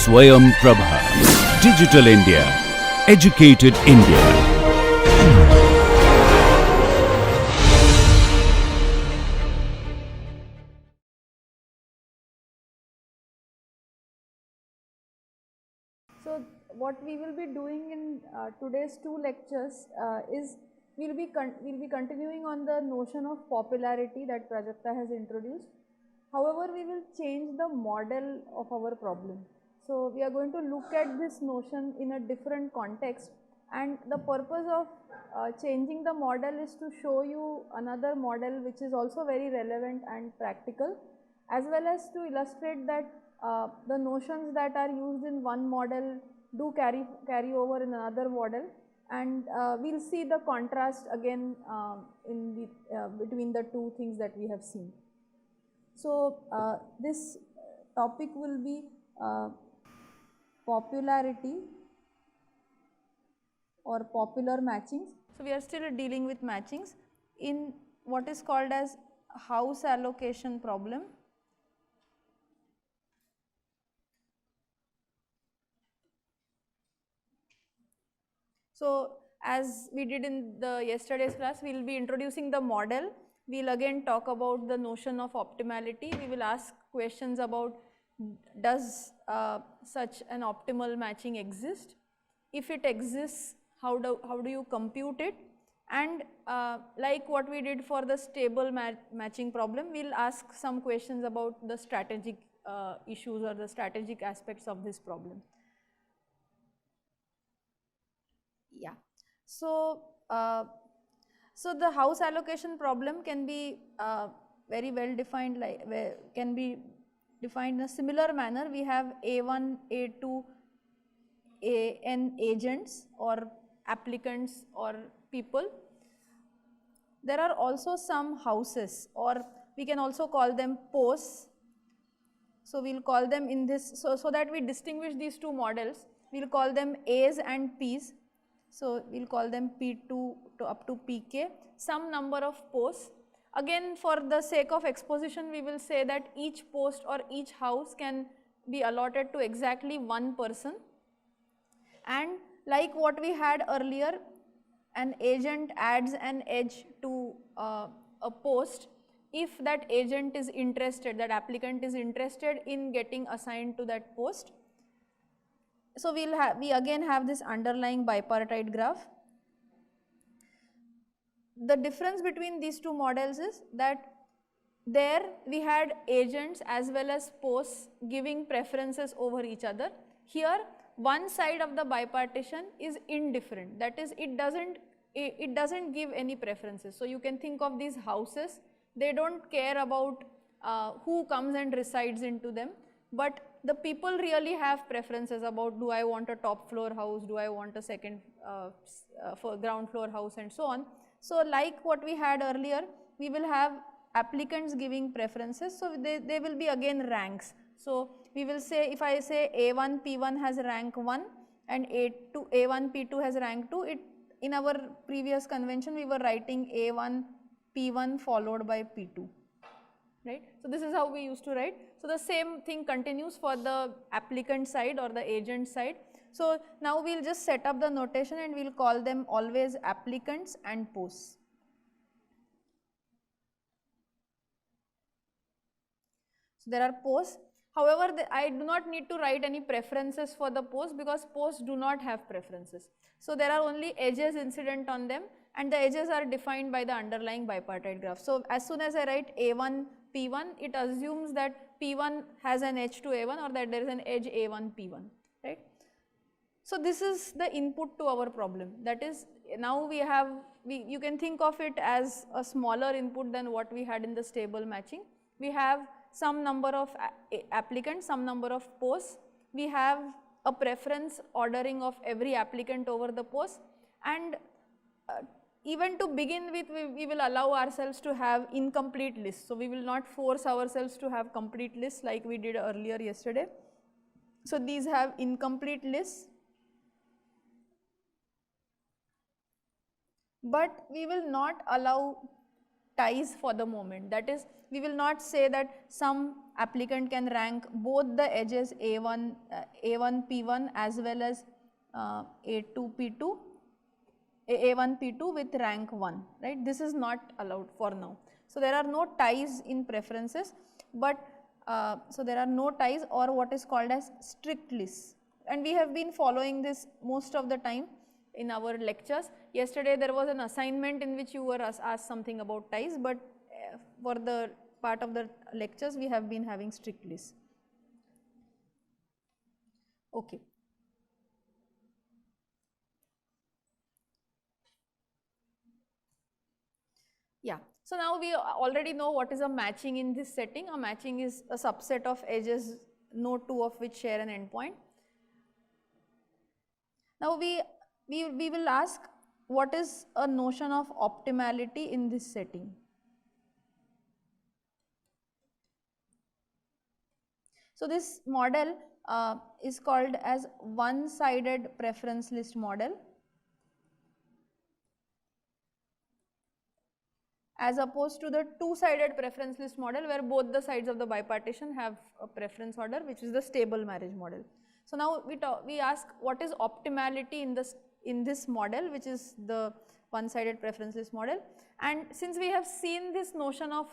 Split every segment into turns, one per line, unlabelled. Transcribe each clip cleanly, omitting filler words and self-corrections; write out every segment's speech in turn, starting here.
Swayam Prabha. Digital India. Educated India.
So what we will be doing in today's two lectures is we'll be continuing on the notion of popularity that Prajakta has introduced. However, we will change the model of our problem. So we are going to look at this notion in a different context, and the purpose of changing the model is to show you another model which is also very relevant and practical, as well as to illustrate that the notions that are used in one model do carry over in another model, and we will see the contrast again between the two things that we have seen. So this topic will be popularity or popular matchings. So we are still dealing with matchings in what is called as house allocation problem. So as we did in the yesterday's class, we will be introducing the model. We will again talk about the notion of optimality. We will ask questions about does such an optimal matching exist? If it exists, how do you compute it? And like what we did for the stable matching problem, we will ask some questions about the strategic issues or the strategic aspects of this problem. Yeah. So, so the house allocation problem can be very well defined, can be defined in a similar manner. We have A1, A2, N agents or applicants or people. There are also some houses, or we can also call them posts. So we will call them in this, so that we distinguish these two models, we will call them A's and P's. So we will call them P2 to up to Pk, some number of posts. Again, for the sake of exposition, we will say that each post or each house can be allotted to exactly one person. And like what we had earlier, an agent adds an edge to a post if that agent is interested, that applicant is interested in getting assigned to that post. So we again have this underlying bipartite graph. The difference between these two models is that there we had agents as well as posts giving preferences over each other. Here one side of the bipartition is indifferent, that is it doesn't give any preferences. So you can think of these houses, they don't care about who comes and resides into them, but the people really have preferences about, do I want a top floor house, do I want a second ground floor house, and so on. So like what we had earlier, we will have applicants giving preferences, so they will be again ranks. So we will say, if I say A1 P1 has rank 1 and A1 P2 has rank 2, in our previous convention we were writing A1 P1 followed by P2. Right. So this is how we used to write. So the same thing continues for the applicant side or the agent side. So now we will just set up the notation and we will call them always applicants and posts. So there are posts. However, I do not need to write any preferences for the posts because posts do not have preferences. So there are only edges incident on them, and the edges are defined by the underlying bipartite graph. So as soon as I write A1 P1, it assumes that P1 has an edge to A1 or that there is an edge A1 P1, right. So this is the input to our problem. That is, now you can think of it as a smaller input than what we had in the stable matching. We have some number of applicants, some number of posts. We have a preference ordering of every applicant over the post, and even to begin with, we will allow ourselves to have incomplete lists. So we will not force ourselves to have complete lists like we did earlier yesterday. So these have incomplete lists, but we will not allow ties for the moment. That is, we will not say that some applicant can rank both the edges A1, A1 P1 as well as A2 P2, A1 P2 with rank 1, right. This is not allowed for now. So, there are no ties in preferences, but so there are no ties or what is called as strict lists, and we have been following this most of the time in our lectures. Yesterday there was an assignment in which you were asked something about ties, but for the part of the lectures we have been having strict lists. Okay. Yeah. So, now we already know what is a matching in this setting. A matching is a subset of edges, no two of which share an endpoint. Now, we will ask what is a notion of optimality in this setting. So, this model is called as one-sided preference list model, as opposed to the two-sided preference list model where both the sides of the bipartition have a preference order, which is the stable marriage model. So, now we ask what is optimality in this model, which is the one-sided preference list model. And since we have seen this notion of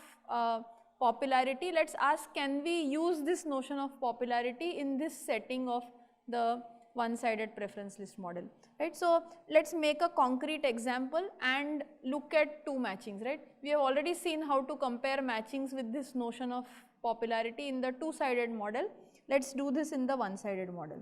popularity, let us ask, can we use this notion of popularity in this setting of the one-sided preference list model, right. So, let us make a concrete example and look at two matchings, right. We have already seen how to compare matchings with this notion of popularity in the two-sided model. Let us do this in the one-sided model.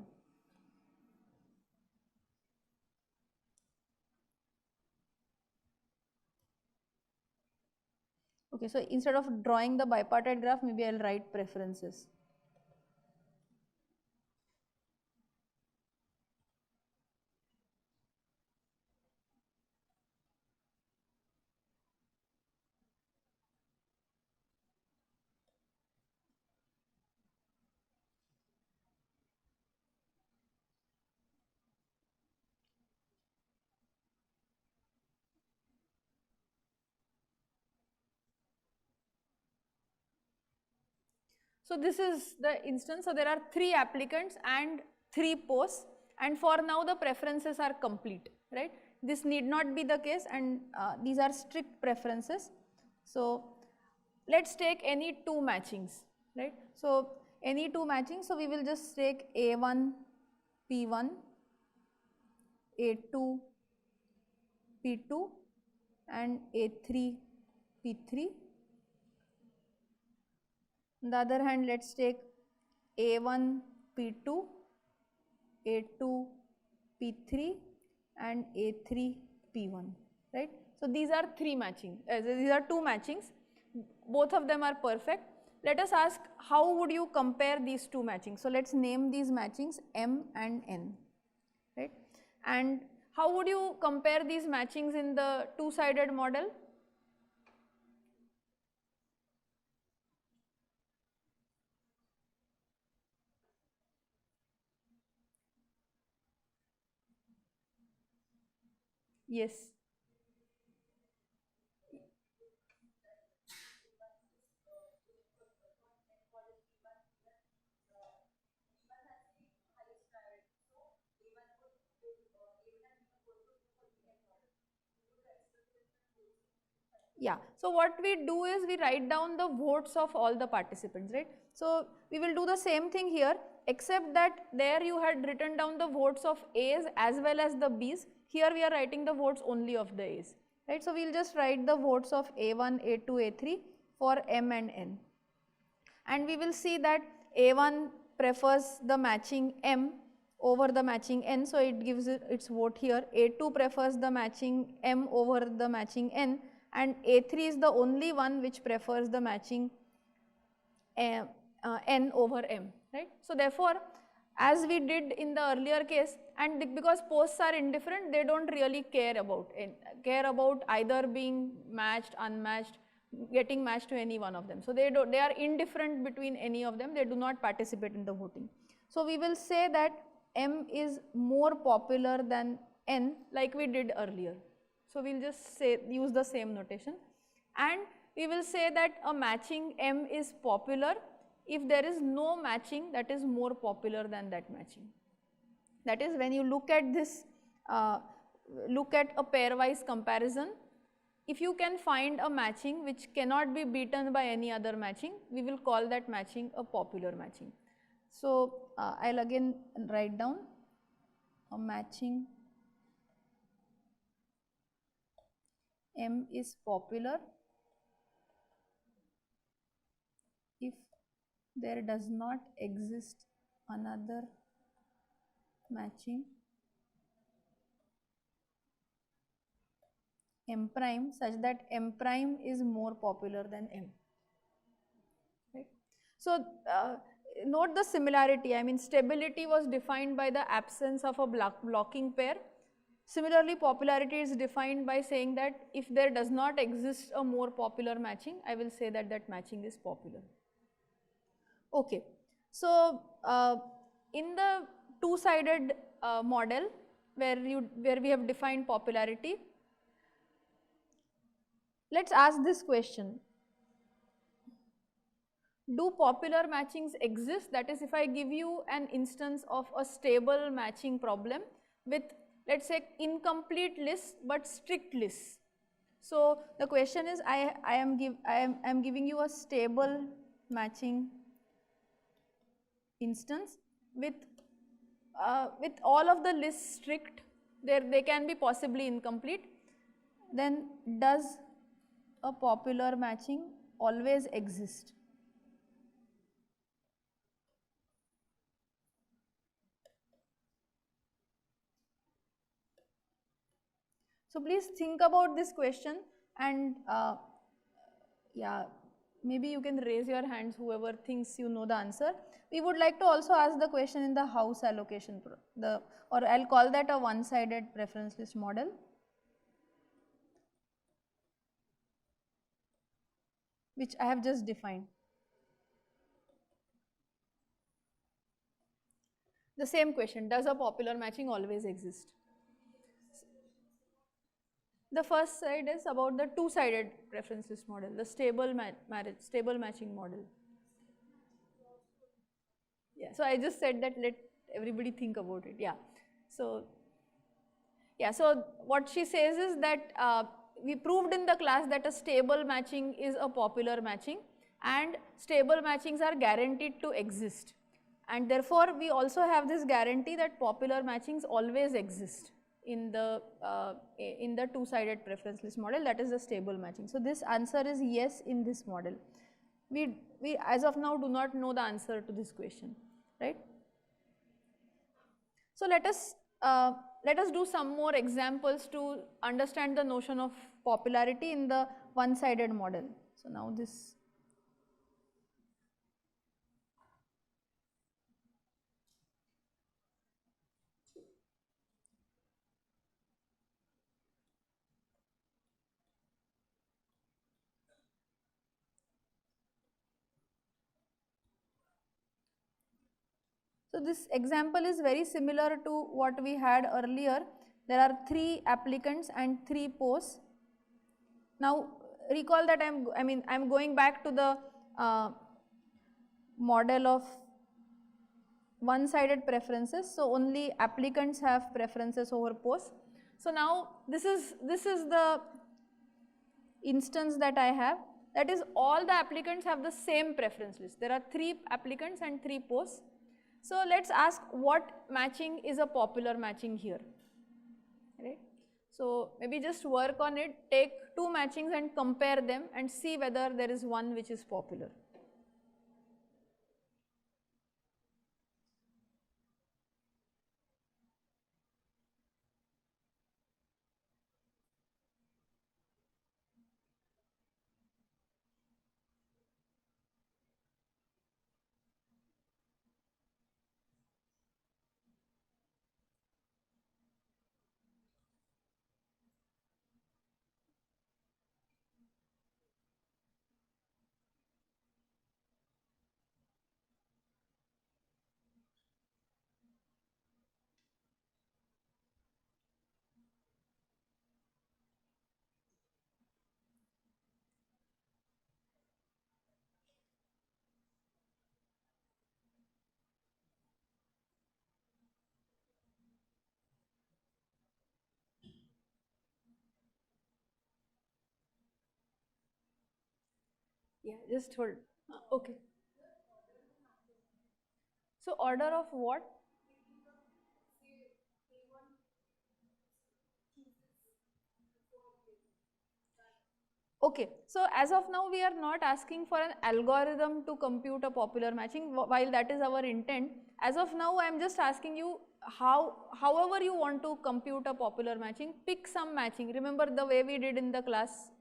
Okay, so instead of drawing the bipartite graph, maybe I will write preferences. So, this is the instance. So, there are 3 applicants and 3 posts, and for now the preferences are complete, right. This need not be the case, and these are strict preferences. So, let us take any 2 matchings, right. So, any 2 matchings. So, we will just take A1 P1, A2 P2 and A3 P3. On the other hand, let us take A1 P2, A2 P3 and A3 P1, right. So, these are 3 matching, these are 2 matchings, both of them are perfect. Let us ask, how would you compare these 2 matchings? So, let us name these matchings M and N, right. And how would you compare these matchings in the two-sided model? Yes. Yeah. So, what we do is we write down the votes of all the participants, right. So, we will do the same thing here, except that there you had written down the votes of A's as well as the B's. Here we are writing the votes only of the A's, right. So, we will just write the votes of A1, A2, A3 for M and N, and we will see that A1 prefers the matching M over the matching N. So, it gives its vote here. A2 prefers the matching M over the matching N, and A3 is the only one which prefers the matching N over M, right. So, therefore, as we did in the earlier case, and because posts are indifferent, they do not really care about either being matched, unmatched, getting matched to any one of them. So, they are indifferent between any of them, they do not participate in the voting. So, we will say that M is more popular than N, like we did earlier. So, we will just use the same notation, and we will say that a matching M is popular if there is no matching that is more popular than that matching. That is, when you look at this, look at a pairwise comparison, if you can find a matching which cannot be beaten by any other matching, we will call that matching a popular matching. So, I will again write down a matching M is popular if there does not exist another matching M prime such that M prime is more popular than M. Right. So, note the similarity. I mean, stability was defined by the absence of a blocking pair. Similarly, popularity is defined by saying that if there does not exist a more popular matching, I will say that that matching is popular. Okay. So, in the two-sided model where we have defined popularity, let us ask this question. Do popular matchings exist? That is, if I give you an instance of a stable matching problem with, let us say, incomplete lists but strict lists. So, the question is, I am giving you a stable matching instance with all of the lists strict, they can be possibly incomplete, then does a popular matching always exist? So, please think about this question, and yeah, maybe you can raise your hands whoever thinks you know the answer. We would like to also ask the question in the house allocation, or I will call that a one-sided preference list model, which I have just defined. The same question, does a popular matching always exist? The first side is about the two-sided preference list model, the stable matching model. Yeah, so I just said that let everybody think about it. Yeah. So, yeah, so what she says is that we proved in the class that a stable matching is a popular matching, and stable matchings are guaranteed to exist, and therefore we also have this guarantee that popular matchings always exist in the two-sided preference list model, that is the stable matching. So, this answer is yes in this model. We as of now do not know the answer to this question, right. So, let us do some more examples to understand the notion of popularity in the one-sided model. So, now this. So, this example is very similar to what we had earlier. There are 3 applicants and 3 posts. Now, recall that I am going back to the model of one-sided preferences. So, only applicants have preferences over posts. So, now this is the instance that I have, that is all the applicants have the same preference list. There are 3 applicants and 3 posts. So, let us ask what matching is a popular matching here, right. So, maybe just work on it, take 2 matchings and compare them and see whether there is one which is popular. Yeah, just hold. Okay. So order of what? Okay, so as of now we are not asking for an algorithm to compute a popular matching, while that is our intent. As of now I am just asking you however you want to compute a popular matching, pick some matching. Remember the way we did in the class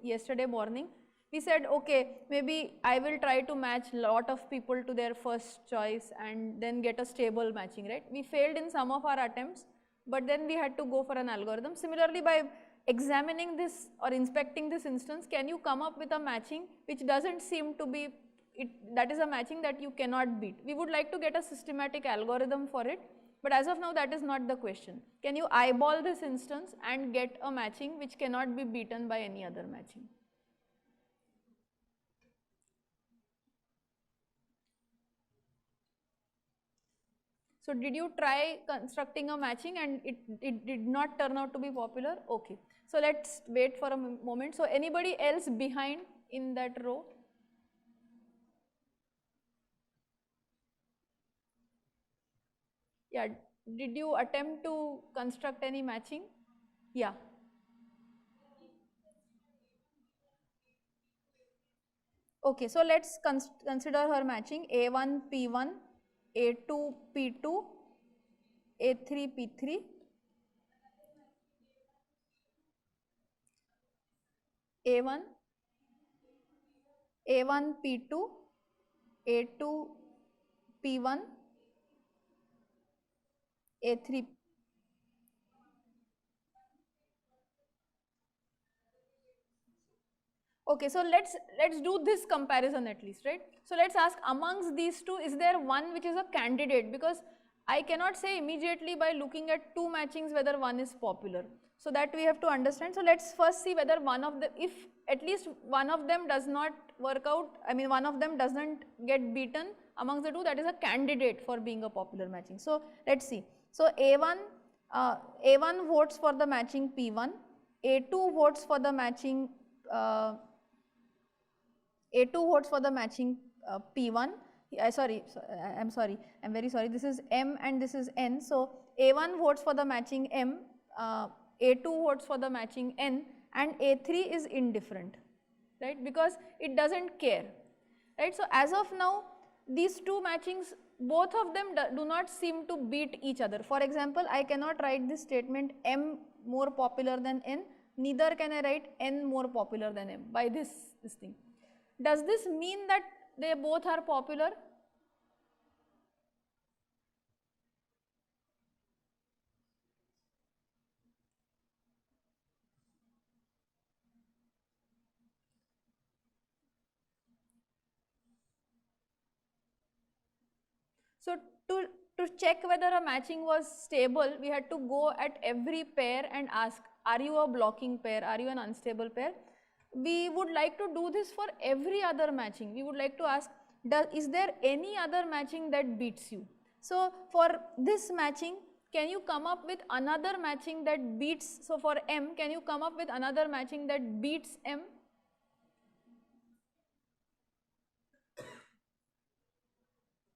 yesterday morning, we said okay, maybe I will try to match lot of people to their first choice and then get a stable matching, right? We failed in some of our attempts, but then we had to go for an algorithm. Similarly, by examining this or inspecting this instance, can you come up with a matching which doesn't seem to be that is a matching that you cannot beat? We would like to get a systematic algorithm for it, but as of now that is not the question. Can you eyeball this instance and get a matching which cannot be beaten by any other matching? So did you try constructing a matching and it did not turn out to be popular? Okay. So let's wait for a moment. So anybody else behind in that row? Yeah. Did you attempt to construct any matching? Yeah. Okay. So let's consider her matching A1 P1, A2 P2, A3 P3. A1, A1 P2, A2 P1, A3. Okay, so let's do this comparison at least, right? So let's ask amongst these two, is there one which is a candidate? Because I cannot say immediately by looking at two matchings whether one is popular. So that we have to understand. So let's first see whether one of the, if at least one of them does not work out, I mean one of them doesn't get beaten amongst the two, that is a candidate for being a popular matching. So let's see. So A1 votes for the matching P1, A2 votes for the matching A2 votes for the matching P1. I'm sorry, I'm very sorry. This is M and this is N. So A1 votes for the matching M, A2 votes for the matching N, and A3 is indifferent, right? Because it doesn't care, right? So as of now, these two matchings, both of them do not seem to beat each other. For example, I cannot write this statement M more popular than N, neither can I write N more popular than M by this thing. Does this mean that they both are popular? So to check whether a matching was stable, we had to go at every pair and ask, are you a blocking pair, are you an unstable pair? We would like to do this for every other matching. We would like to ask, is there any other matching that beats you? So for this matching, can you come up with another matching that beats, so for M, can you come up with another matching that beats M?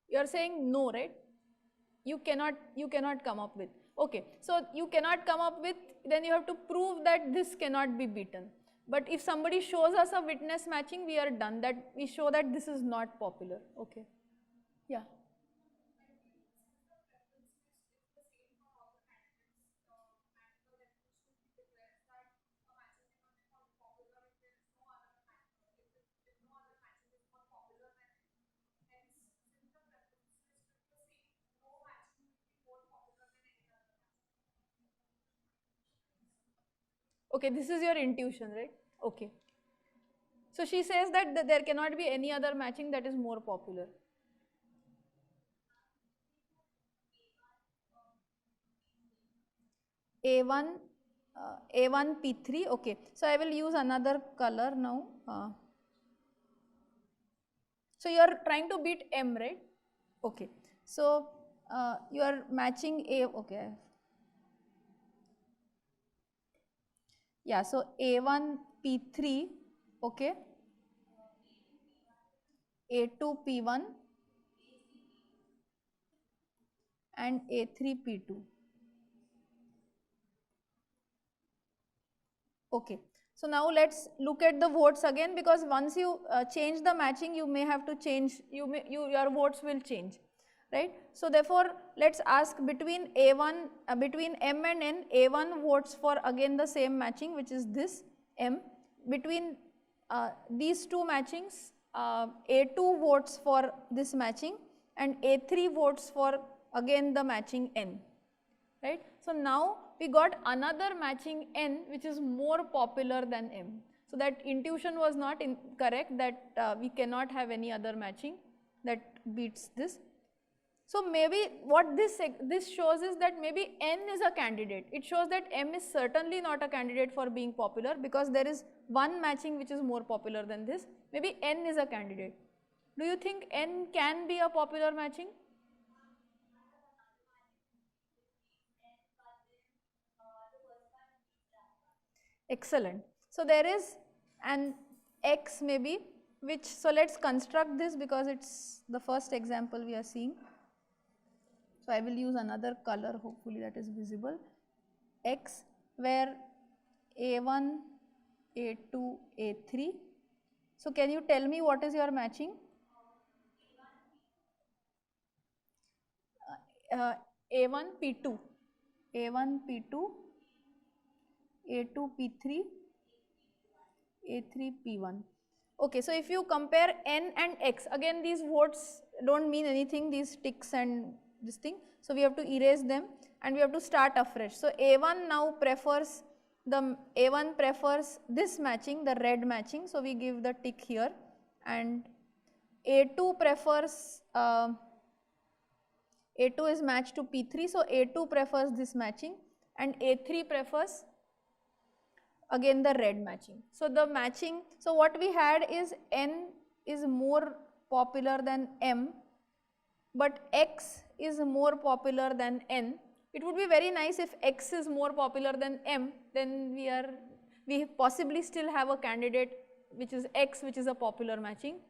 You are saying no, right? You cannot come up with. Okay, so you cannot come up with, then you have to prove that this cannot be beaten. But if somebody shows us a witness matching, we are done, that we show that this is not popular. Okay. Yeah. Okay, this is your intuition, right? Okay. So she says that there cannot be any other matching that is more popular. A1, A1 P3. Okay. So I will use another color now. So you are trying to beat M, right? Okay. So you are matching A. Okay. Yeah. So A1 P3. Okay. A2 P1 and A3 P2. Okay. So now let's look at the votes again, because once you change the matching, you may have to change, your votes will change, right. So therefore, let's ask between A1, between M and N, A1 votes for again the same matching, which is this M. Between these two matchings, A2 votes for this matching and A3 votes for again the matching N, right. So now we got another matching N which is more popular than M. So that intuition was not correct, that we cannot have any other matching that beats this. So maybe what this shows is that maybe N is a candidate. It shows that M is certainly not a candidate for being popular, because there is one matching which is more popular than this. Maybe N is a candidate. Do you think N can be a popular matching? Excellent. So there is an X maybe, which, so let's construct this because it's the first example we are seeing. So I will use another color, hopefully that is visible. X, where A1, A2, A3. So can you tell me what is your matching? A1, P2, A1, P2, A2, P3, A3, P1. Okay, so if you compare N and X, again these votes don't mean anything, these ticks and this thing. So we have to erase them and we have to start afresh. So A1 now prefers, A1 prefers this matching, the red matching. So we give the tick here, and A2 prefers, A2 is matched to P3. So A2 prefers this matching and A3 prefers again the red matching. So the matching, so what we had is N is more popular than M, but X is more popular than N. It would be very nice if X is more popular than M, then we possibly still have a candidate which is X, which is a popular matching.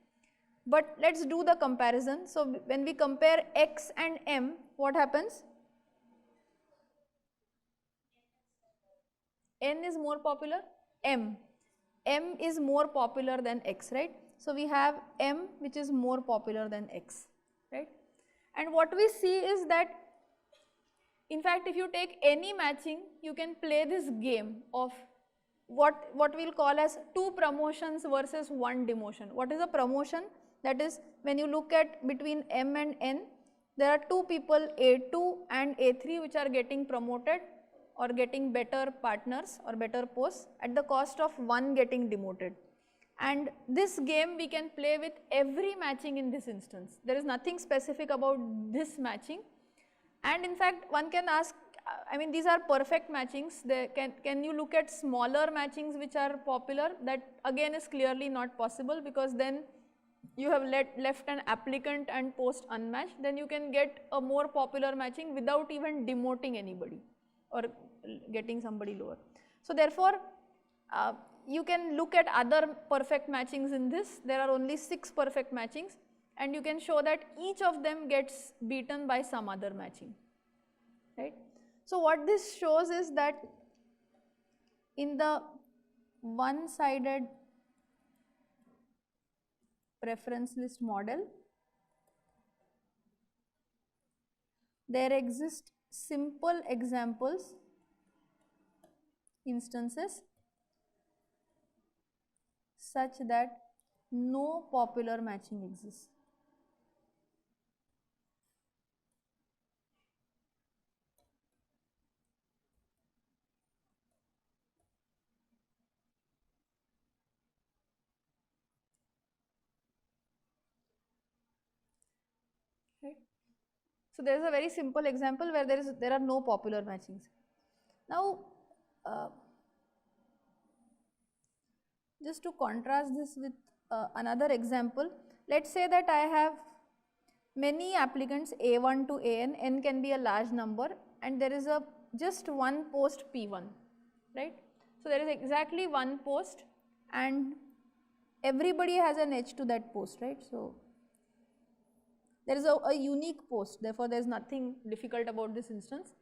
But let's do the comparison. So when we compare X and M, what happens? N is more popular, M. M is more popular than X, right? So we have M which is more popular than X, right? And what we see is that, in fact, if you take any matching, you can play this game of what we'll call as two promotions versus one demotion. What is a promotion? That is, when you look at between M and N, there are two people, A2 and A3, which are getting promoted or getting better partners or better posts at the cost of one getting demoted. And this game we can play with every matching in this instance. There is nothing specific about this matching. And in fact, one can ask, I mean, these are perfect matchings. Can you look at smaller matchings which are popular? That again is clearly not possible, because then you have left an applicant and post unmatched. Then you can get a more popular matching without even demoting anybody or getting somebody lower. So therefore, you can look at other perfect matchings in this. There are only 6 perfect matchings, and you can show that each of them gets beaten by some other matching, right. So what this shows is that in the one-sided preference list model, there exist simple examples, instances, such that no popular matching exists. Right. So there is a very simple example where there are no popular matchings. Now, just to contrast this with another example, let's say that I have many applicants A1 to AN, N can be a large number, and there is just one post P1, right. So there is exactly one post and everybody has an edge to that post, right. So there is a unique post, therefore there is nothing difficult about this instance.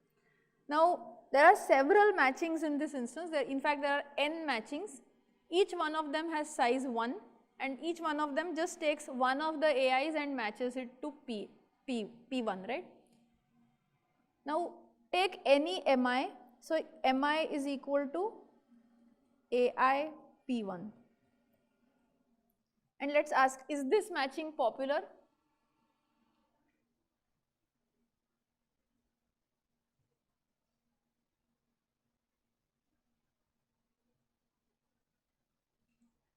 Now there are several matchings in this instance, in fact there are n matchings, each one of them has size 1 and each one of them just takes one of the AIs and matches it to P1, right. Now take any MI, so MI is equal to AI P1 and let us ask, is this matching popular?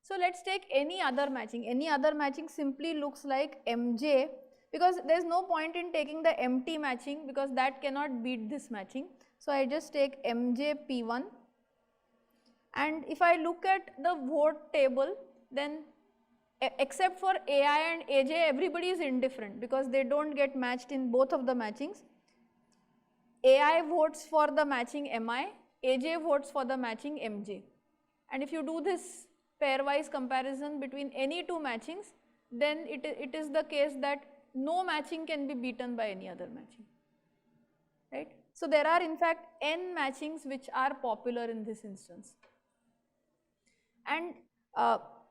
So let us take any other matching simply looks like MJ, because there is no point in taking the empty matching because that cannot beat this matching. So I just take MJ P1 and if I look at the vote table, then except for AI and AJ everybody is indifferent because they do not get matched in both of the matchings. AI votes for the matching MI, AJ votes for the matching MJ, and if you do this pairwise comparison between any two matchings, then it is the case that no matching can be beaten by any other matching, right. So there are in fact n matchings which are popular in this instance, and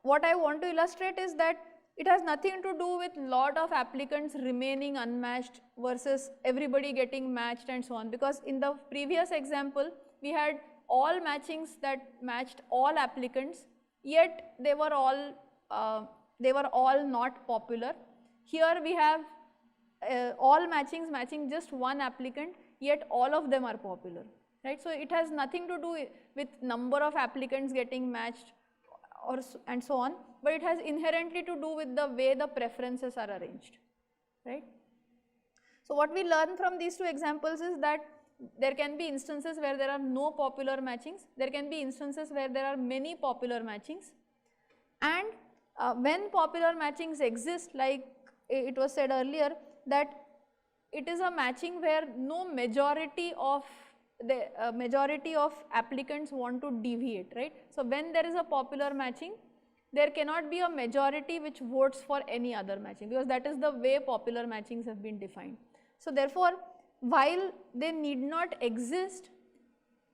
what I want to illustrate is that it has nothing to do with lot of applicants remaining unmatched versus everybody getting matched and so on, because in the previous example we had all matchings that matched all applicants, yet they were all not popular. Here we have all matchings matching just one applicant, yet all of them are popular, right. So it has nothing to do with number of applicants getting matched or and so on, but it has inherently to do with the way the preferences are arranged, right. So what we learn from these two examples is that there can be instances where there are no popular matchings, there can be instances where there are many popular matchings, and when popular matchings exist, like it was said earlier, that it is a matching where no majority of applicants want to deviate, right. So when there is a popular matching, there cannot be a majority which votes for any other matching, because that is the way popular matchings have been defined. So therefore, while they need not exist,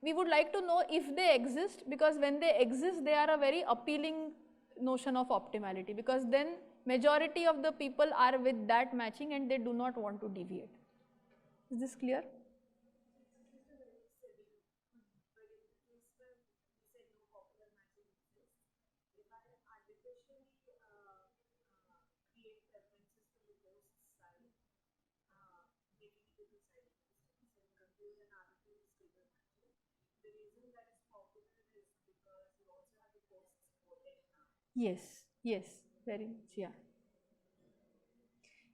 we would like to know if they exist, because when they exist they are a very appealing notion of optimality, because then majority of the people are with that matching and they do not want to deviate. Is this clear? Yes, yes, very much, yeah.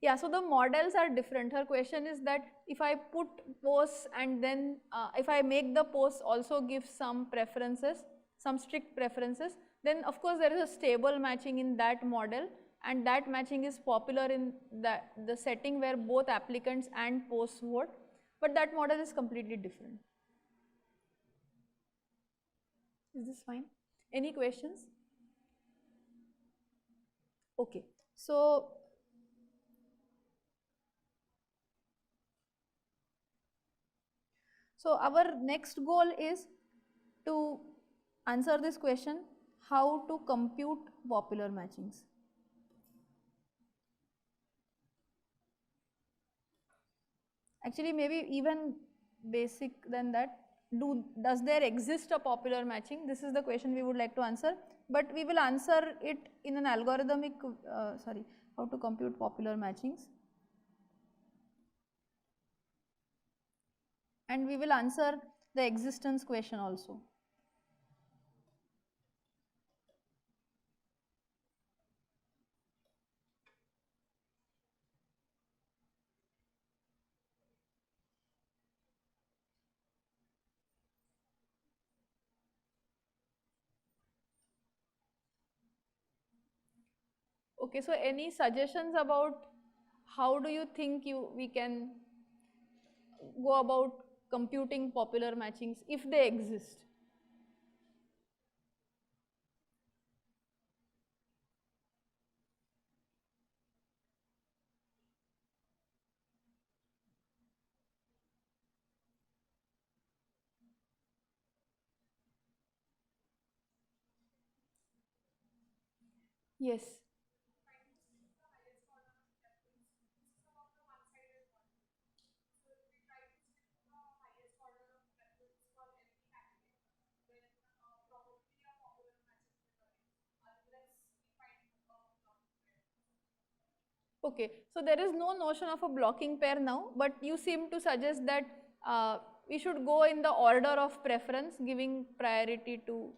Yeah, so the models are different. Her question is that if I put posts and then if I make the posts also give some preferences, some strict preferences, then of course there is a stable matching in that model, and that matching is popular in the setting where both applicants and posts vote, but that model is completely different. Is this fine? Any questions? Okay, so our next goal is to answer this question, how to compute popular matchings. Actually maybe even basic than that, does there exist a popular matching? This is the question we would like to answer, but we will answer it in an algorithmic, how to compute popular matchings, and we will answer the existence question also. Okay, so any suggestions about how do you think we can go about computing popular matchings if they exist? Yes. Okay, so there is no notion of a blocking pair now, but you seem to suggest that we should go in the order of preference, giving priority to,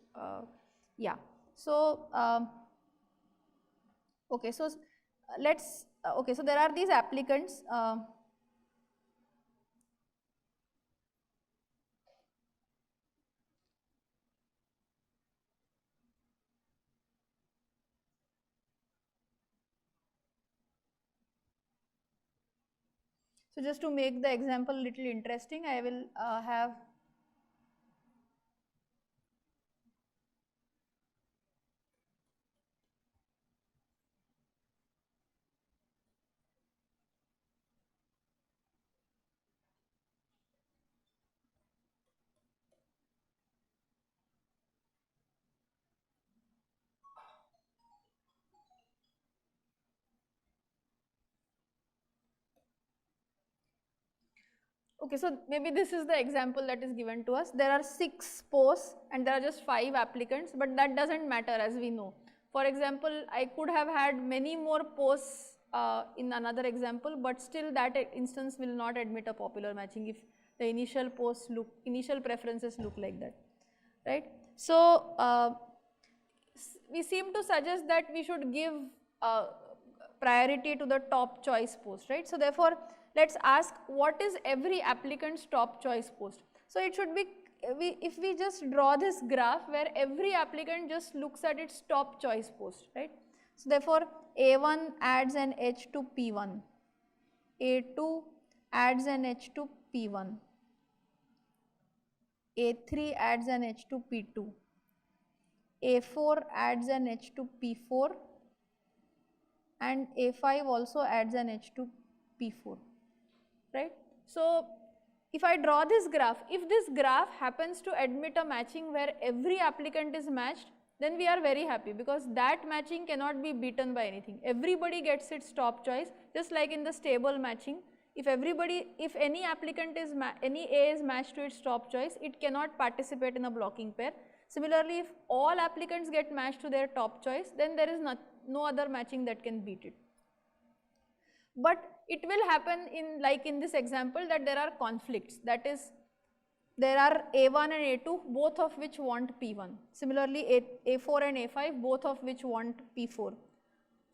yeah. So, okay, so let's, okay, so there are these applicants. So just to make the example little interesting, I will have, okay, so maybe this is the example that is given to us. There are 6 posts and there are just 5 applicants, but that does not matter, as we know. For example, I could have had many more posts in another example, but still that instance will not admit a popular matching if the initial preferences look like that, right. So, we seem to suggest that we should give priority to the top choice post, right. So, therefore, let us ask what is every applicant's top choice post. So, it should be, if we just draw this graph where every applicant just looks at its top choice post, right. So, therefore, A1 adds an edge to P1, A2 adds an edge to P1, A3 adds an edge to P2, A4 adds an edge to P4, and A5 also adds an edge to P4, right. So, if I draw this graph, if this graph happens to admit a matching where every applicant is matched, then we are very happy, because that matching cannot be beaten by anything. Everybody gets its top choice, just like in the stable matching. If any applicant is, any A is matched to its top choice, it cannot participate in a blocking pair. Similarly, if all applicants get matched to their top choice, then there is no other matching that can beat it. But it will happen in, like in this example, that there are conflicts, that is, there are A1 and A2, both of which want P1. Similarly, A4 and A5, both of which want P4.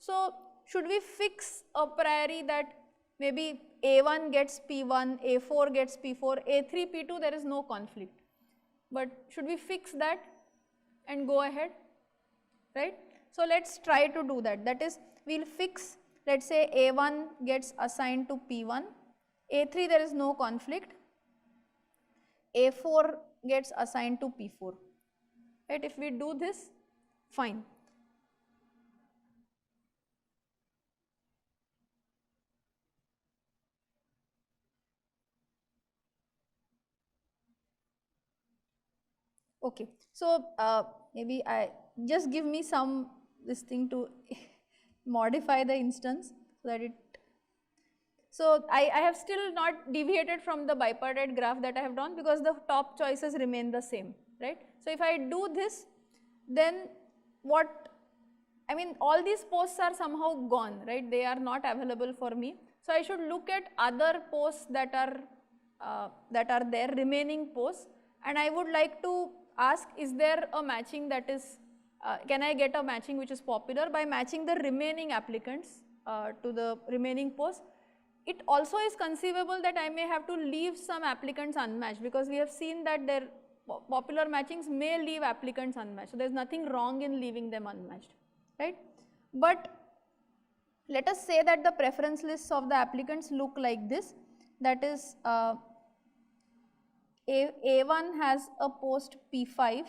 So, should we fix a priori that maybe A1 gets P1, A4 gets P4, A3, P2, there is no conflict. But should we fix that and go ahead, right? So, let us try to do that. That is, we will fix, let us say A1 gets assigned to P1, A3 there is no conflict, A4 gets assigned to P4, right. If we do this, fine. Okay. So, maybe I just give me some this thing to modify the instance so that it. So, I have still not deviated from the bipartite graph that I have drawn, because the top choices remain the same, right. So, if I do this, then what, I mean, all these posts are somehow gone, right, they are not available for me. So, I should look at other posts that are there, remaining posts, and I would like to ask, is there a matching that is, can I get a matching which is popular by matching the remaining applicants to the remaining posts. It also is conceivable that I may have to leave some applicants unmatched, because we have seen that their popular matchings may leave applicants unmatched. So, there is nothing wrong in leaving them unmatched, right. But let us say that the preference lists of the applicants look like this, that is, A1 has a post P5,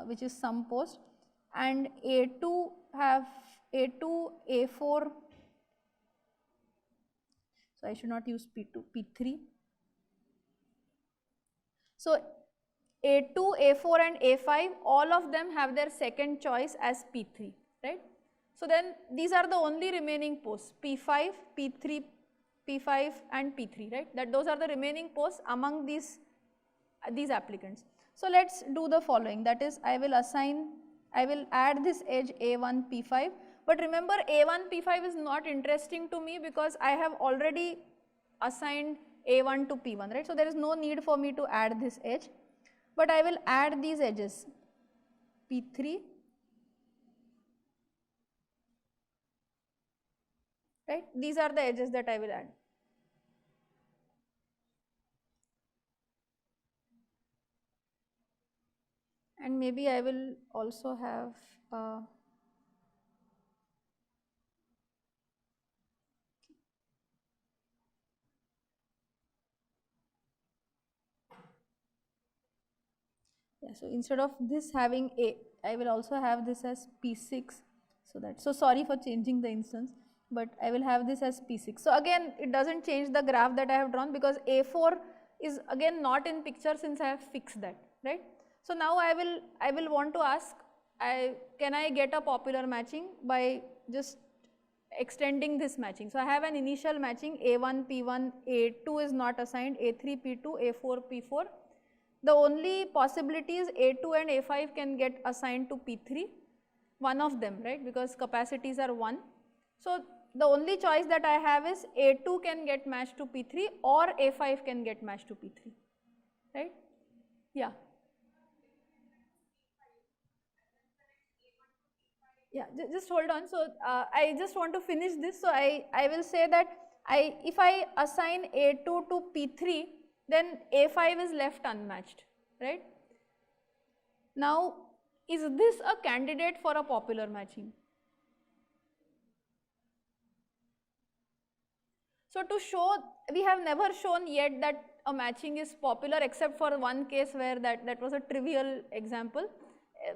which is some post, and A2 have A2, A4, so I should not use P2, P3. So, A2, A4 and A5, all of them have their second choice as P3, right. So then these are the only remaining posts, P5, P3, P5 and P3, right? That those are the remaining posts among these applicants. So let's do the following, that is I will add this edge A1 P5, but remember A1 P5 is not interesting to me because I have already assigned A1 to P1, right? So there is no need for me to add this edge, but I will add these edges P3, right? These are the edges that I will add. And maybe I will also have yeah, so instead of this having A, I will also have this as P6, so sorry for changing the instance, but I will have this as P6. So again it does not change the graph that I have drawn because A4 is again not in picture since I have fixed that, right. So now I will want to ask, can I get a popular matching by just extending this matching. So I have an initial matching A1 P1, A2 is not assigned, A3 P2, A4 P4. The only possibility is A2 and A5 can get assigned to P3, one of them, right, because capacities are 1. So the only choice that I have is A2 can get matched to P3 or A5 can get matched to P3, right. Yeah. Yeah, just hold on. So I just want to finish this. So I will say that if I assign A2 to P3, then A5 is left unmatched, right. Now, is this a candidate for a popular matching? So to show, we have never shown yet that a matching is popular except for one case where that was a trivial example.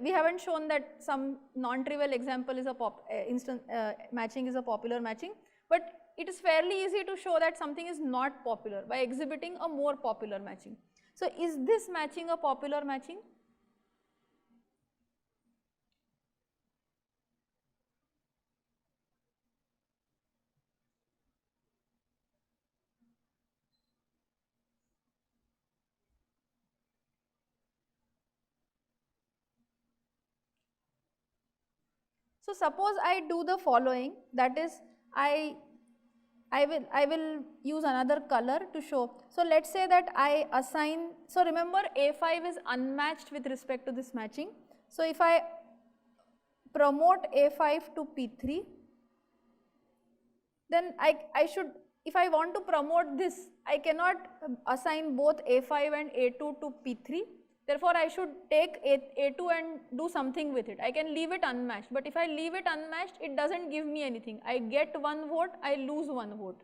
We haven't shown that some non-trivial example is a matching is a popular matching, but it is fairly easy to show that something is not popular by exhibiting a more popular matching. So is this matching a popular matching? So suppose I do the following, that is I will use another color to show. So let's say that I assign, so remember A5 is unmatched with respect to this matching. So if I promote A5 to P3, then I should, if I want to promote this, I cannot assign both A5 and A2 to P3. Therefore, I should take A2 and do something with it. I can leave it unmatched, but if I leave it unmatched, it does not give me anything. I get 1 vote, I lose 1 vote,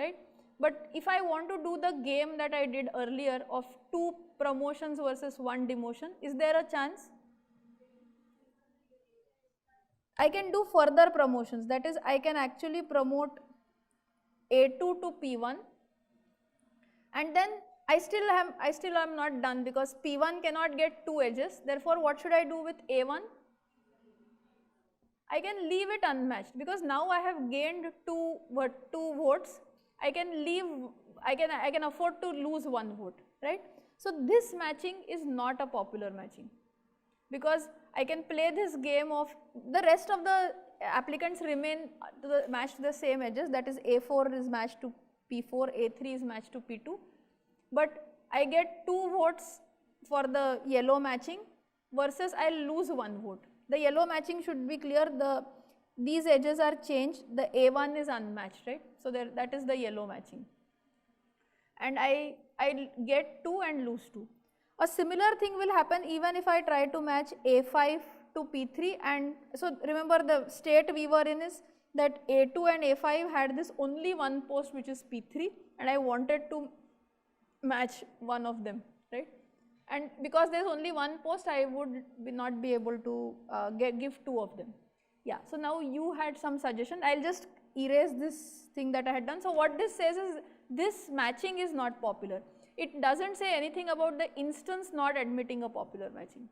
right. But if I want to do the game that I did earlier of 2 promotions versus 1 demotion, is there a chance? I can do further promotions, that is I can actually promote A2 to P1, and then I still am not done because P1 cannot get 2 edges. Therefore, what should I do with A1? I can leave it unmatched because now I have gained 2 votes. I can afford to lose 1 vote, right. So this matching is not a popular matching because I can play this game of the rest of the applicants remain matched to the same edges, that is A4 is matched to P4, A3 is matched to P2, but I get 2 votes for the yellow matching versus I will lose 1 vote. The yellow matching should be clear, these edges are changed, the A1 is unmatched, right. So that is the yellow matching, and I get 2 and lose 2. A similar thing will happen even if I try to match A5 to P3, and so remember the state we were in is that A2 and A5 had this only one post which is P3, and I wanted to match one of them, right. And because there is only one post, I would not be able to give 2 of them. Yeah, so now you had some suggestion. I will just erase this thing that I had done. So what this says is this matching is not popular. It does not say anything about the instance not admitting a popular matching.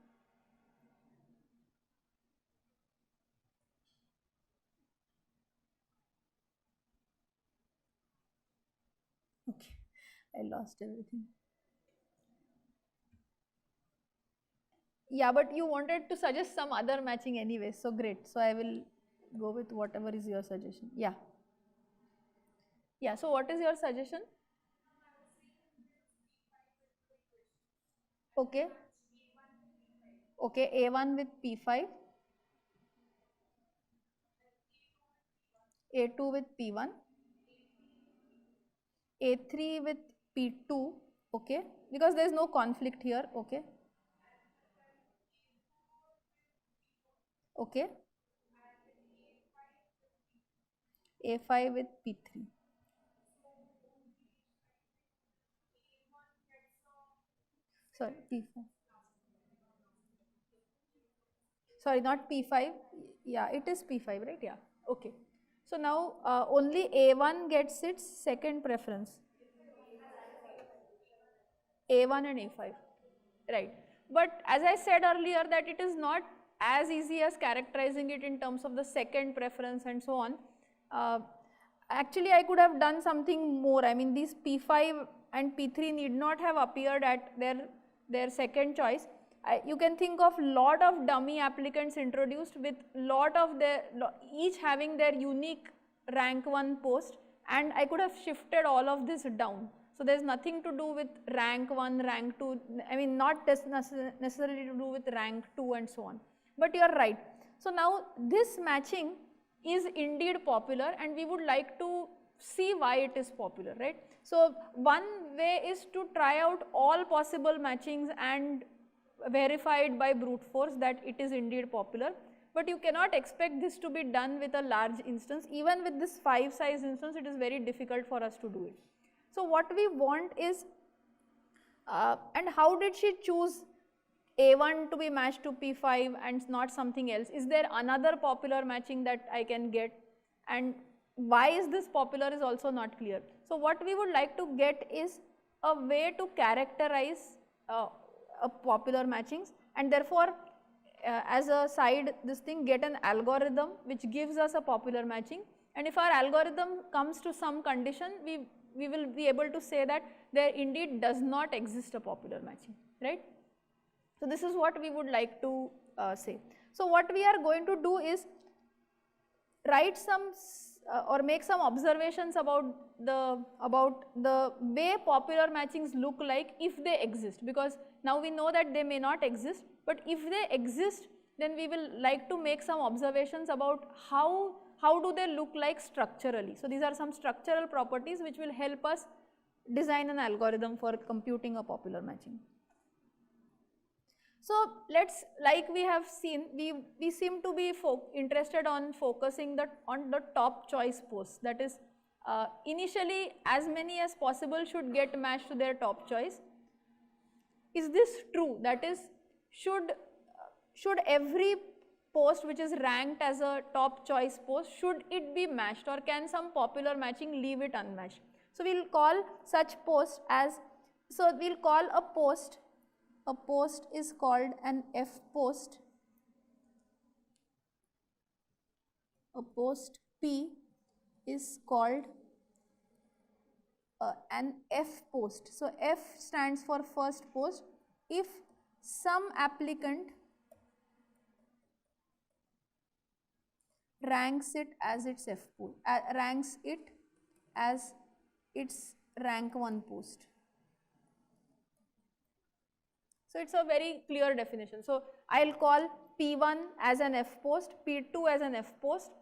Okay, I lost everything. Yeah, but you wanted to suggest some other matching anyway, so great. So I will go with whatever is your suggestion. Yeah. Yeah, so what is your suggestion? Okay. Okay, A1 with P5, A2 with P1, A3 with P2, okay, because there is no conflict here, okay, okay, A5 with P3. Sorry, P5. Sorry, not P5. Yeah, it is P5, right? Yeah, okay. So now only A1 gets its second preference. A1 and A5, right. But as I said earlier that it is not as easy as characterizing it in terms of the second preference and so on. Actually I could have done something more. I mean, these P5 and P3 need not have appeared at their second choice. You can think of lot of dummy applicants introduced with lot of their, each having their unique rank 1 post, and I could have shifted all of this down. So there is nothing to do with rank 1, rank 2, I mean not necessarily to do with rank 2 and so on. But you are right. So now this matching is indeed popular and we would like to see why it is popular, right. So one way is to try out all possible matchings and verify it by brute force that it is indeed popular. But you cannot expect this to be done with a large instance. Even with this 5 size instance, it is very difficult for us to do it. So what we want is, and how did she choose A1 to be matched to P5 and not something else? Is there another popular matching that I can get? And why is this popular is also not clear. So what we would like to get is a way to characterize a popular matchings, and therefore as a side this thing, get an algorithm which gives us a popular matching. And if our algorithm comes to some condition, we will be able to say that there indeed does not exist a popular matching, right. So this is what we would like to say. So what we are going to do is write some or make some observations about the way popular matchings look like if they exist, because now we know that they may not exist, but if they exist, then we will like to make some observations about how do they look like structurally. So these are some structural properties which will help us design an algorithm for computing a popular matching. So let's, like we have seen, we seem to be interested on focusing on the top choice posts. That is, initially as many as possible should get matched to their top choice. Is this true? That is, should every post which is ranked as a top choice post, should it be matched, or can some popular matching leave it unmatched? So we will call such post as, so we will call a post is called an F post, a post P is called an F post. So F stands for first post if some applicant ranks it as its F post, ranks it as its rank 1 post. So it's a very clear definition. So I'll call P1 as an F post, P2 as an F post,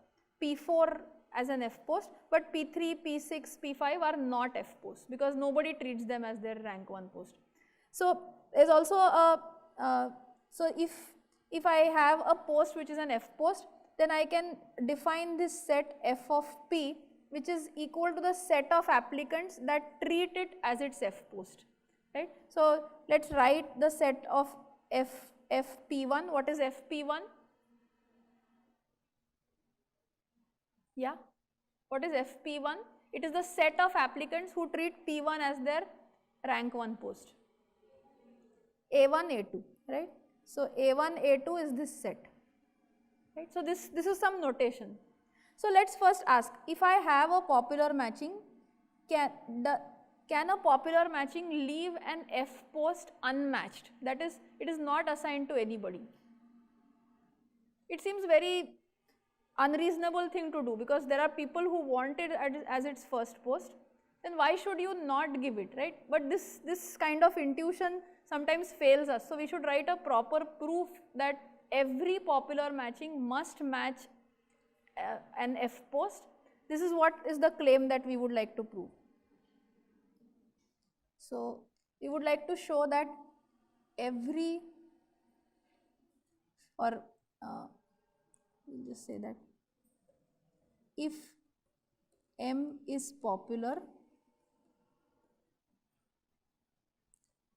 P4 as an F post, but P3, P6, P5 are not F posts because nobody treats them as their rank 1 post. So there's also a, so if I have a post which is an F post, then I can define this set F of P which is equal to the set of applicants that treat it as its F post, right. So let's write the set of FP1. What is FP1? Yeah, what is FP1? It is the set of applicants who treat P1 as their rank 1 post. A1, A2, right. So A1, A2 is this set, right. So this is some notation. So let's first ask, if I have a popular matching, can a popular matching leave an F post unmatched? That is, it is not assigned to anybody. It seems very unreasonable thing to do, because there are people who want it as its first post. Then why should you not give it, right? But this kind of intuition sometimes fails us. So we should write a proper proof that every popular matching must match an F post. This is what is the claim that we would like to prove. So we would like to show that every, or we'll just say that if M is popular,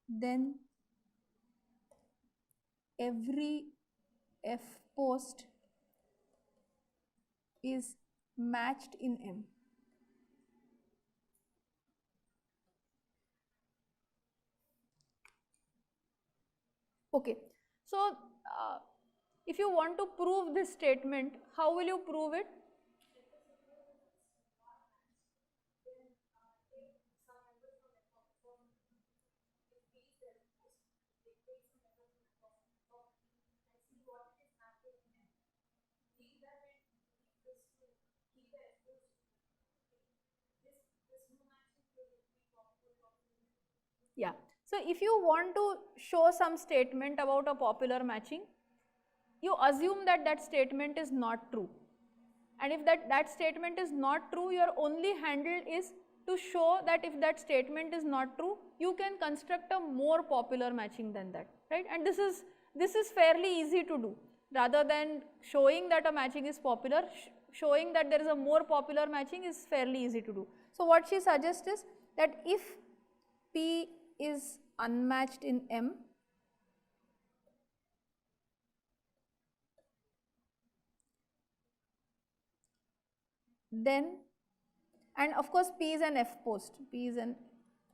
then every F post is matched in M. Okay, so if you want to prove this statement, how will you prove it? Yeah. So if you want to show some statement about a popular matching, you assume that that statement is not true. And if that statement is not true, your only handle is to show that if that statement is not true, you can construct a more popular matching than that, right? And this is fairly easy to do. Rather than showing that a matching is popular, showing that there is a more popular matching is fairly easy to do. So what she suggests is that if P is unmatched in M, then, and of course P is an F post, P is an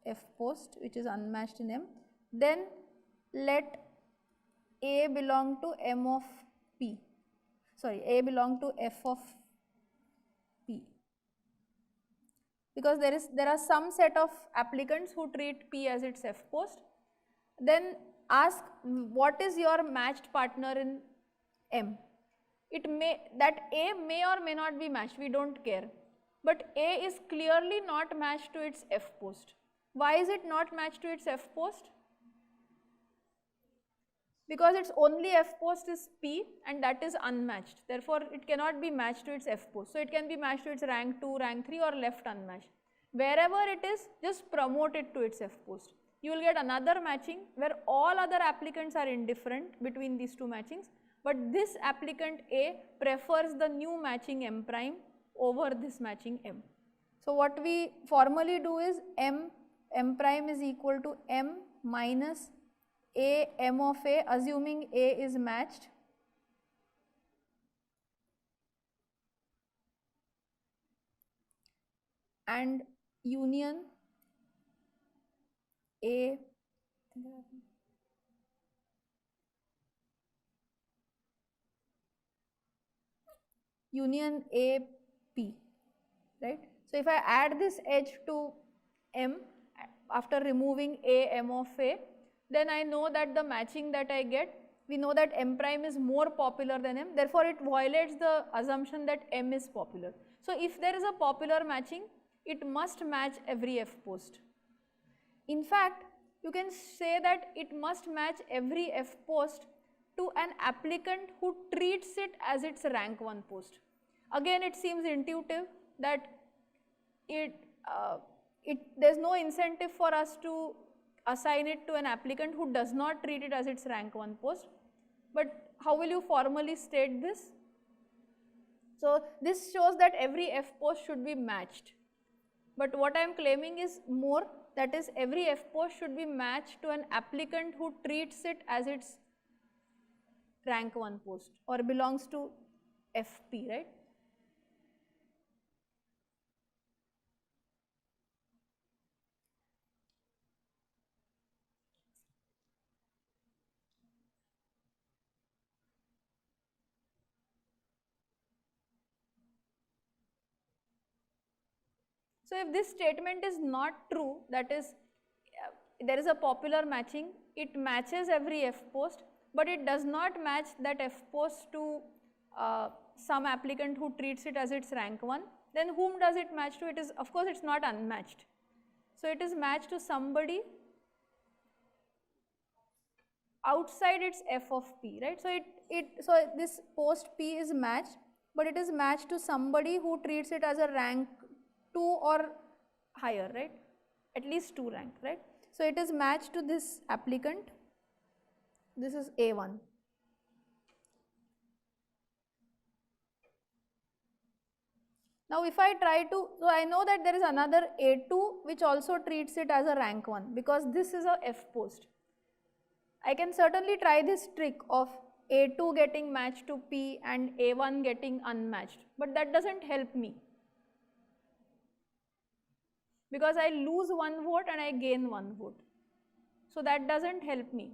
F post which is unmatched in M, then let A belong to M of P, sorry, A belong to F of P, because there are some set of applicants who treat P as its F post. Then ask what is your matched partner in M. That A may or may not be matched, we don't care, but A is clearly not matched to its F post. Why is it not matched to its F post? Because its only F post is P and that is unmatched, therefore it cannot be matched to its F post. So it can be matched to its rank 2, rank 3 or left unmatched. Wherever it is, just promote it to its F post. You will get another matching where all other applicants are indifferent between these two matchings, but this applicant A prefers the new matching M prime over this matching M. So what we formally do is M prime is equal to M minus A M of A, assuming A is matched, and union A union A P, right. So if I add this edge to M after removing A M of A, then I know that the matching that I get, we know that M prime is more popular than M, therefore it violates the assumption that M is popular. So if there is a popular matching, it must match every F post. In fact, you can say that it must match every F post to an applicant who treats it as its rank 1 post. Again, it seems intuitive that there's no incentive for us to assign it to an applicant who does not treat it as its rank 1 post. But how will you formally state this? So this shows that every F post should be matched. But what I am claiming is more, that is every F post should be matched to an applicant who treats it as its rank 1 post or belongs to FP, right? So if this statement is not true, that is there is a popular matching, it matches every F post, but it does not match that F post to some applicant who treats it as its rank 1, then whom does it match to? It is, of course, it is not unmatched. So it is matched to somebody outside its F of P, right? So so this post P is matched, but it is matched to somebody who treats it as a rank 2 or higher, right? At least 2 rank, right? So it is matched to this applicant. This is A1. Now if I try to, so I know that there is another A2 which also treats it as a rank 1 because this is a F post. I can certainly try this trick of A2 getting matched to P and A1 getting unmatched, but that does not help me because I lose 1 vote and I gain 1 vote. So that does not help me.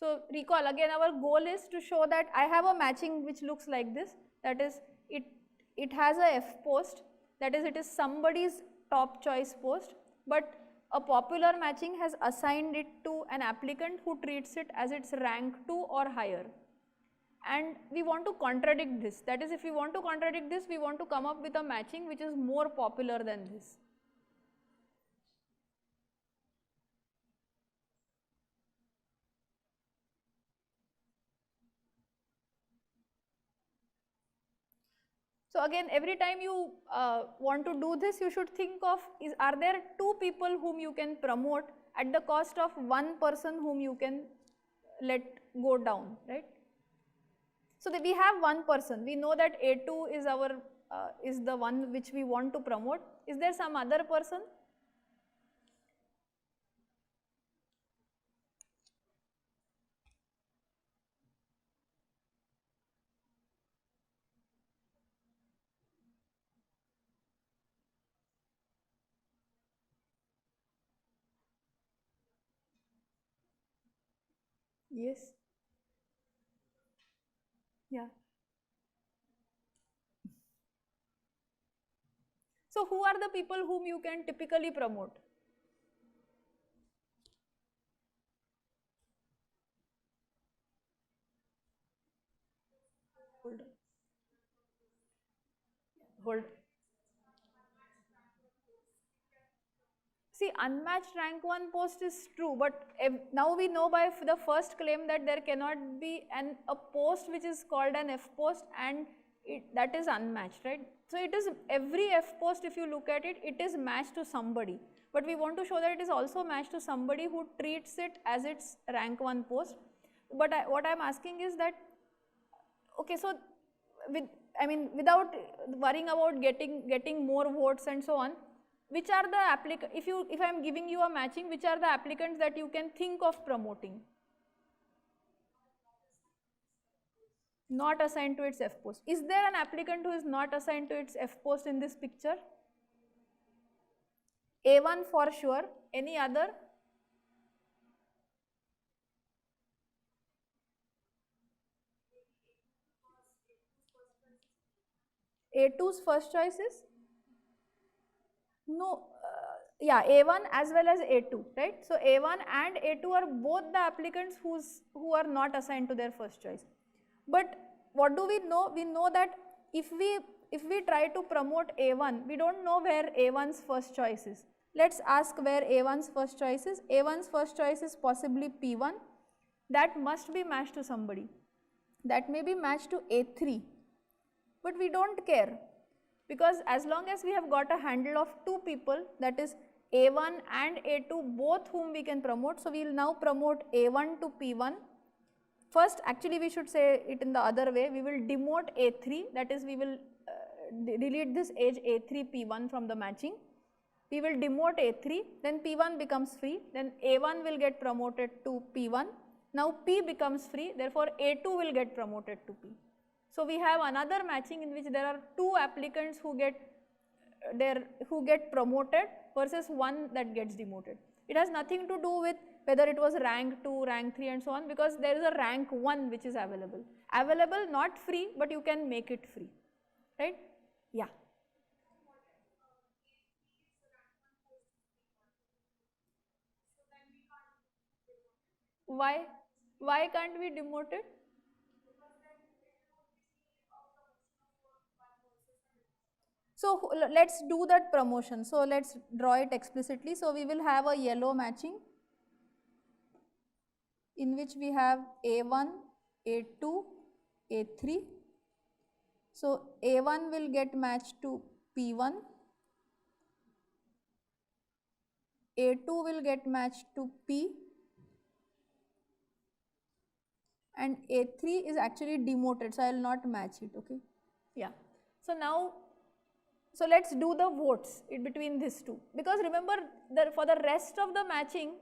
So recall again, our goal is to show that I have a matching which looks like this, that is it has a F post, that is it is somebody's top choice post, but a popular matching has assigned it to an applicant who treats it as its rank 2 or higher. And we want to contradict this, that is if we want to contradict this, we want to come up with a matching which is more popular than this. So again, every time you want to do this, you should think of, are there 2 people whom you can promote at the cost of 1 person whom you can let go down, right? So that we have 1 person, we know that A2 is our is the one which we want to promote. Is there some other person? Yes. Yeah. So who are the people whom you can typically promote? Hold on. Hold. See, unmatched rank 1 post is true, but now we know by the first claim that there cannot be a post which is called an F post and that is unmatched, right? So it is every F post, if you look at it, it is matched to somebody, but we want to show that it is also matched to somebody who treats it as its rank 1 post. But what I am asking is that, okay, so without worrying about getting more votes and so on, which are the applicants, if I am giving you a matching, which are the applicants that you can think of promoting? Not assigned to its F post. Is there an applicant who is not assigned to its F post in this picture? A1 for sure. Any other? A2's first choice is? No, yeah, A1 as well as A2, right? So A1 and A2 are both the applicants who are not assigned to their first choice. But what do we know? We know that if we try to promote A1, we don't know where A1's first choice is. Let's ask where A1's first choice is. A1's first choice is possibly P1. That must be matched to somebody. That may be matched to A3. But we don't care, because as long as we have got a handle of 2 people, that is A1 and A2, both whom we can promote. So we will now promote A1 to P1. First, actually we should say it in the other way, we will demote A3, that is we will delete this age A3 P1 from the matching. We will demote A3, then P1 becomes free, then A1 will get promoted to P1. Now P becomes free, therefore A2 will get promoted to P. So we have another matching in which there are 2 applicants who get who get promoted versus one that gets demoted. It has nothing to do with whether it was rank 2, rank 3 and so on, because there is a rank 1 which is available. Available, not free, but you can make it free, right? Yeah. Why? Why can't we demote it? So let's do that promotion. So let's draw it explicitly. So we will have a yellow matching in which we have A1, A2, A3. So A1 will get matched to P1, A2 will get matched to P, and A3 is actually demoted, so I will not match it, okay. Yeah. So now, so let's do the votes in between these two, because remember for the rest of the matching,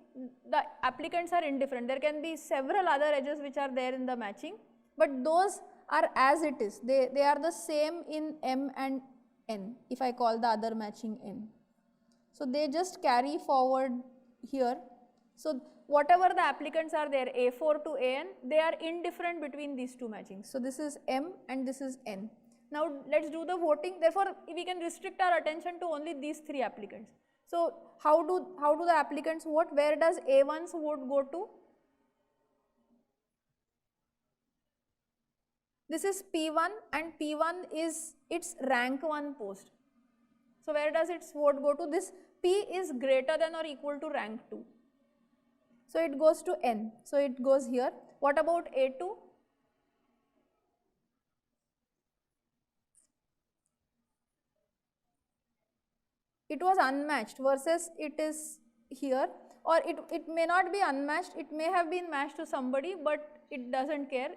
the applicants are indifferent. There can be several other edges which are there in the matching, but those are as it is. They are the same in M and N, if I call the other matching N. So they just carry forward here. So whatever the applicants are there, A4 to AN, they are indifferent between these two matchings. So this is M and this is N. Now let's do the voting. Therefore, we can restrict our attention to only these three applicants. So how do the applicants vote? Where does A1's vote go to? This is P1 and P1 is its rank 1 post. So where does its vote go to? This P is greater than or equal to rank 2. So it goes to N. So it goes here. What about A2? It was unmatched versus it is here, or it may not be unmatched, it may have been matched to somebody, but it doesn't care,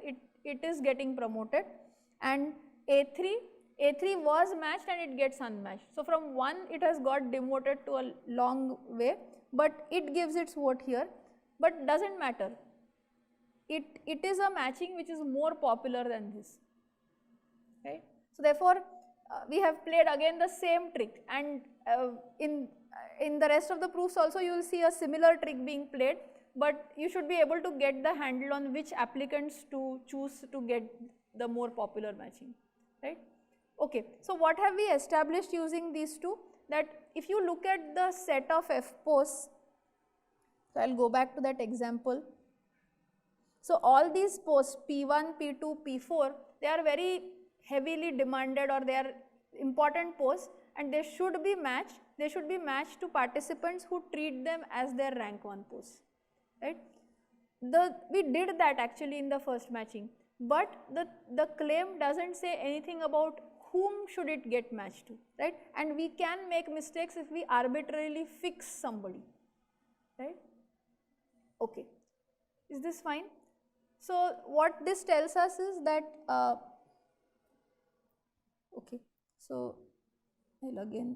it is getting promoted. And A3 was matched and it gets unmatched. So from 1 it has got demoted to a long way, but it gives its vote here, but doesn't matter. It is a matching which is more popular than this, right? So therefore, we have played again the same trick, and in the rest of the proofs also you will see a similar trick being played, but you should be able to get the handle on which applicants to choose to get the more popular matching, right? Okay, so what have we established using these two? That if you look at the set of F posts, so I will go back to that example. So all these posts P1, P2, P4, they are very heavily demanded, or they are important posts, and they should be matched. They should be matched to participants who treat them as their rank 1 posts, right? We did that actually in the first matching, but the claim doesn't say anything about whom should it get matched to, right? And we can make mistakes if we arbitrarily fix somebody, right? Okay, is this fine? So what this tells us is that, okay, so I'll again